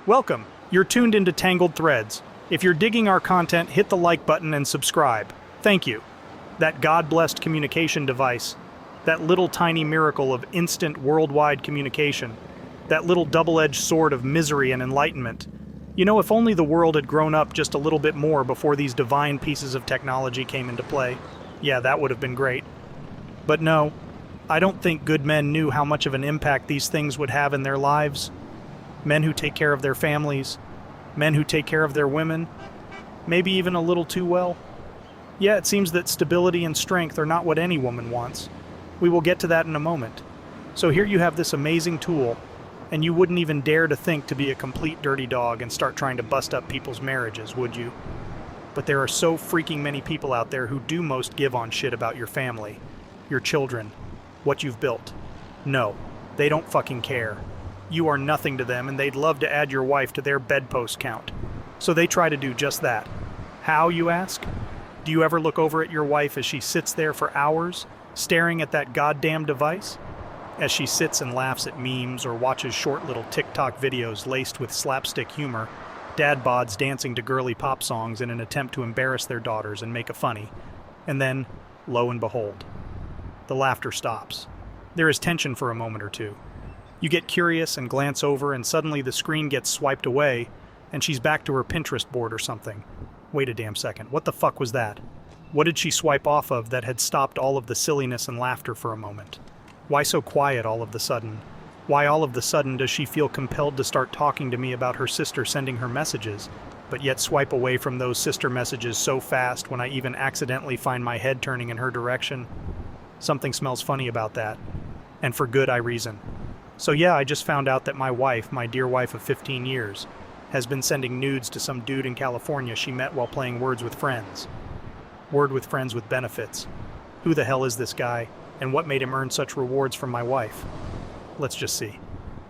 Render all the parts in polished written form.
Welcome. You're tuned into Tangled Threads. If you're digging our content, hit the like button and subscribe. Thank you. That God-blessed communication device, that little tiny miracle of instant worldwide communication, that little double-edged sword of misery and enlightenment. You know, if only the world had grown up just a little bit more before these divine pieces of technology came into play. Yeah, that would have been great. But no, I don't think good men knew how much of an impact these things would have in their lives. Men who take care of their families, men who take care of their women, maybe even a little too well. Yeah, it seems that stability and strength are not what any woman wants. We will get to that in a moment. So here you have this amazing tool, and you wouldn't even dare to think to be a complete dirty dog and start trying to bust up people's marriages, would you? But there are so freaking many people out there who do most give on shit about your family, your children, what you've built. No, they don't fucking care. You are nothing to them, and they'd love to add your wife to their bedpost count. So they try to do just that. How, you ask? Do you ever look over at your wife as she sits there for hours, staring at that goddamn device? As she sits and laughs at memes or watches short little TikTok videos laced with slapstick humor, dad bods dancing to girly pop songs in an attempt to embarrass their daughters and make a funny. And then, lo and behold, the laughter stops. There is tension for a moment or two. You get curious and glance over, and suddenly the screen gets swiped away, and she's back to her Pinterest board or something. Wait a damn second, what the fuck was that? What did she swipe off of that had stopped all of the silliness and laughter for a moment? Why so quiet all of the sudden? Why all of the sudden does she feel compelled to start talking to me about her sister sending her messages, but yet swipe away from those sister messages so fast when I even accidentally find my head turning in her direction? Something smells funny about that, and for good reason. So yeah, I just found out that my wife, my dear wife of 15 years, has been sending nudes to some dude in California she met while playing Words with Friends. Word with Friends with benefits. Who the hell is this guy, and what made him earn such rewards from my wife? Let's just see.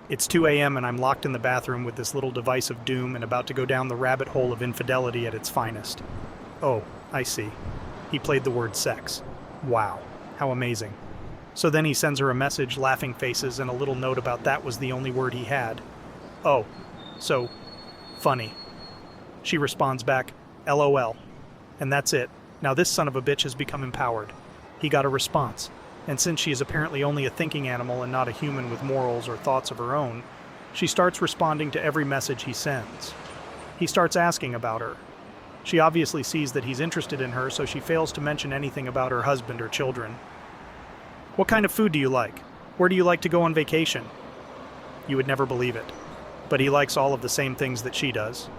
It's 2 a.m. and I'm locked in the bathroom with this little device of doom and about to go down the rabbit hole of infidelity at its finest. Oh, I see. He played the word sex. Wow, how amazing. So then he sends her a message, laughing faces, and a little note about that was the only word he had. Oh, so funny. She responds back, LOL. And that's it. Now this son of a bitch has become empowered. He got a response. And since she is apparently only a thinking animal and not a human with morals or thoughts of her own, she starts responding to every message he sends. He starts asking about her. She obviously sees that he's interested in her, so she fails to mention anything about her husband or children. What kind of food do you like? Where do you like to go on vacation? You would never believe it, but he likes all of the same things that she does.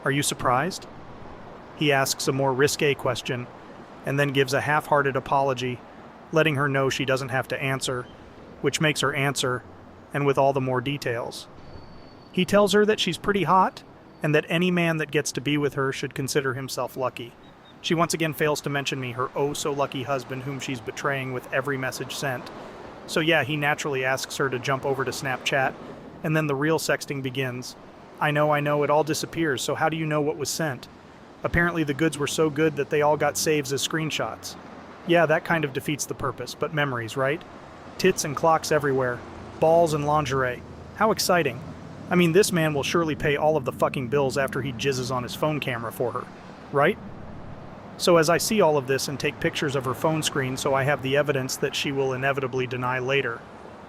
Are you surprised? He asks a more risque question, and then gives a half-hearted apology, letting her know she doesn't have to answer, which makes her answer, and with all the more details. He tells her that she's pretty hot, and that any man that gets to be with her should consider himself lucky. She once again fails to mention me, her oh-so-lucky husband whom she's betraying with every message sent. So yeah, he naturally asks her to jump over to Snapchat, and then the real sexting begins. I know, it all disappears, so how do you know what was sent? Apparently the goods were so good that they all got saves as screenshots. Yeah, that kind of defeats the purpose, but memories, right? Tits and clocks everywhere. Balls and lingerie. How exciting. I mean, this man will surely pay all of the fucking bills after he jizzes on his phone camera for her, right? So as I see all of this and take pictures of her phone screen so I have the evidence that she will inevitably deny later,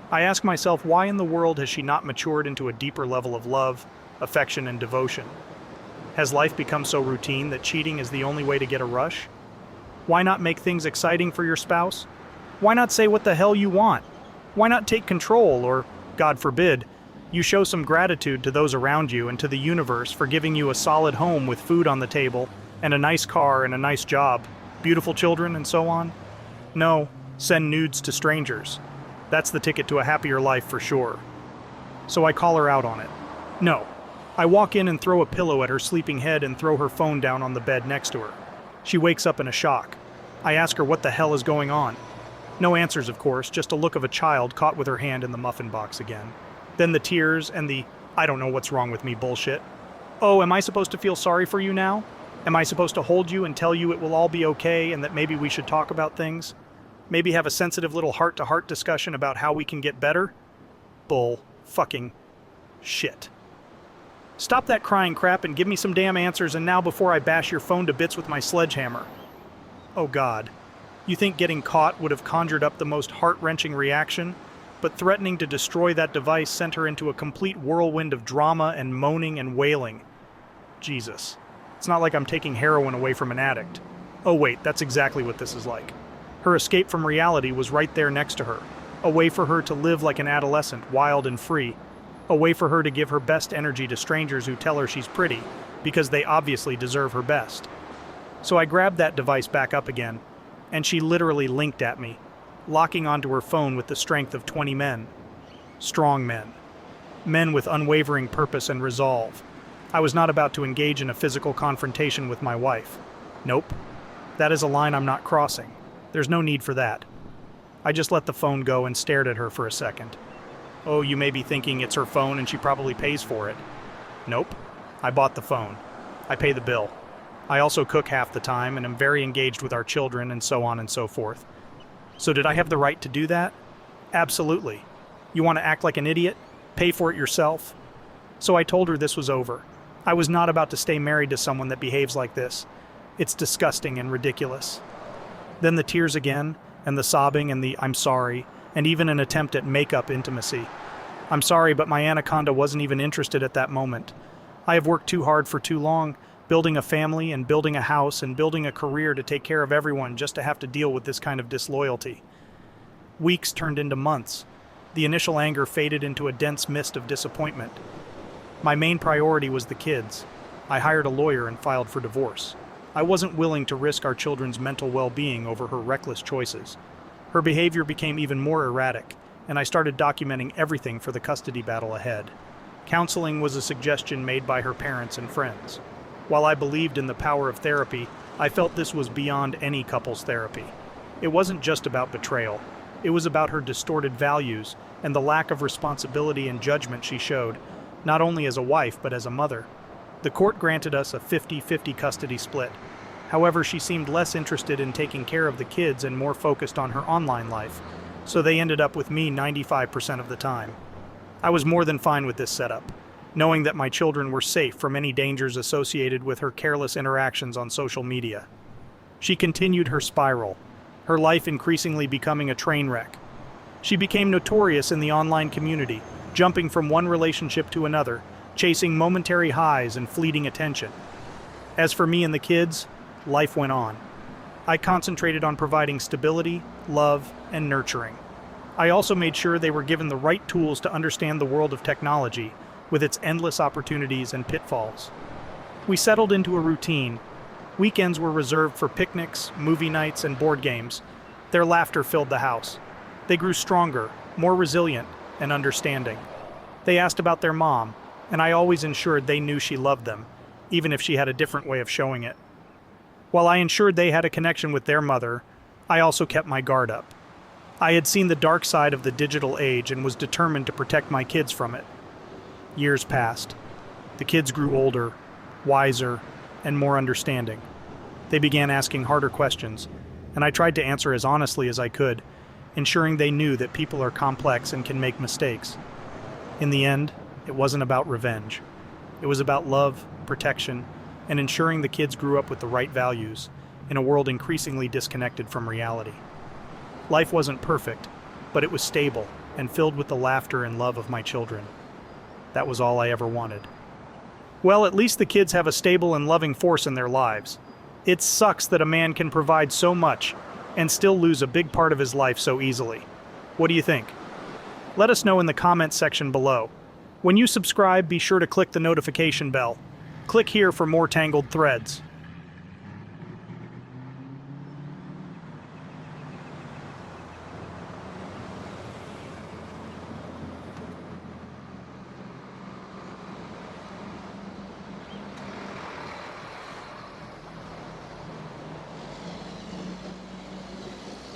I ask myself, why in the world has she not matured into a deeper level of love, affection, and devotion? Has life become so routine that cheating is the only way to get a rush? Why not make things exciting for your spouse? Why not say what the hell you want? Why not take control or, God forbid, you show some gratitude to those around you and to the universe for giving you a solid home with food on the table, and a nice car and a nice job, beautiful children, and so on? No, send nudes to strangers. That's the ticket to a happier life for sure. So I call her out on it. No. I walk in and throw a pillow at her sleeping head and throw her phone down on the bed next to her. She wakes up in a shock. I ask her what the hell is going on. No answers, of course, just a look of a child caught with her hand in the muffin box again. Then the tears and the I don't know what's wrong with me bullshit. Oh, am I supposed to feel sorry for you now? Am I supposed to hold you and tell you it will all be okay and that maybe we should talk about things? Maybe have a sensitive little heart-to-heart discussion about how we can get better? Bull fucking shit. Stop that crying crap and give me some damn answers and now before I bash your phone to bits with my sledgehammer. Oh God. You think getting caught would have conjured up the most heart-wrenching reaction? But threatening to destroy that device sent her into a complete whirlwind of drama and moaning and wailing. Jesus. It's not like I'm taking heroin away from an addict. Oh wait, that's exactly what this is like. Her escape from reality was right there next to her. A way for her to live like an adolescent, wild and free. A way for her to give her best energy to strangers who tell her she's pretty, because they obviously deserve her best. So I grabbed that device back up again, and she literally linked at me, locking onto her phone with the strength of 20 men. Strong men. Men with unwavering purpose and resolve. I was not about to engage in a physical confrontation with my wife. Nope. That is a line I'm not crossing. There's no need for that. I just let the phone go and stared at her for a second. Oh, you may be thinking it's her phone and she probably pays for it. Nope. I bought the phone. I pay the bill. I also cook half the time and am very engaged with our children and so on and so forth. So did I have the right to do that? Absolutely. You want to act like an idiot? Pay for it yourself? So I told her this was over. I was not about to stay married to someone that behaves like this. It's disgusting and ridiculous. Then the tears again, and the sobbing and the I'm sorry, and even an attempt at make-up intimacy. I'm sorry, but my anaconda wasn't even interested at that moment. I have worked too hard for too long, building a family and building a house and building a career to take care of everyone just to have to deal with this kind of disloyalty. Weeks turned into months. The initial anger faded into a dense mist of disappointment. My main priority was the kids. I hired a lawyer and filed for divorce. I wasn't willing to risk our children's mental well-being over her reckless choices. Her behavior became even more erratic, and I started documenting everything for the custody battle ahead. Counseling was a suggestion made by her parents and friends. While I believed in the power of therapy, I felt this was beyond any couple's therapy. It wasn't just about betrayal. It was about her distorted values and the lack of responsibility and judgment she showed, not only as a wife but as a mother. The court granted us a 50-50 custody split. However, she seemed less interested in taking care of the kids and more focused on her online life, so they ended up with me 95% of the time. I was more than fine with this setup, knowing that my children were safe from any dangers associated with her careless interactions on social media. She continued her spiral, her life increasingly becoming a train wreck. She became notorious in the online community, jumping from one relationship to another, chasing momentary highs and fleeting attention. As for me and the kids, life went on. I concentrated on providing stability, love, and nurturing. I also made sure they were given the right tools to understand the world of technology, with its endless opportunities and pitfalls. We settled into a routine. Weekends were reserved for picnics, movie nights, and board games. Their laughter filled the house. They grew stronger, more resilient, and understanding. They asked about their mom, and I always ensured they knew she loved them, even if she had a different way of showing it. While I ensured they had a connection with their mother, I also kept my guard up. I had seen the dark side of the digital age and was determined to protect my kids from it. Years passed. The kids grew older, wiser, and more understanding. They began asking harder questions, and I tried to answer as honestly as I could, ensuring they knew that people are complex and can make mistakes. In the end, it wasn't about revenge. It was about love, protection, and ensuring the kids grew up with the right values in a world increasingly disconnected from reality. Life wasn't perfect, but it was stable and filled with the laughter and love of my children. That was all I ever wanted. Well, at least the kids have a stable and loving force in their lives. It sucks that a man can provide so much and still lose a big part of his life so easily. What do you think? Let us know in the comments section below. When you subscribe, be sure to click the notification bell. Click here for more Tangled threads.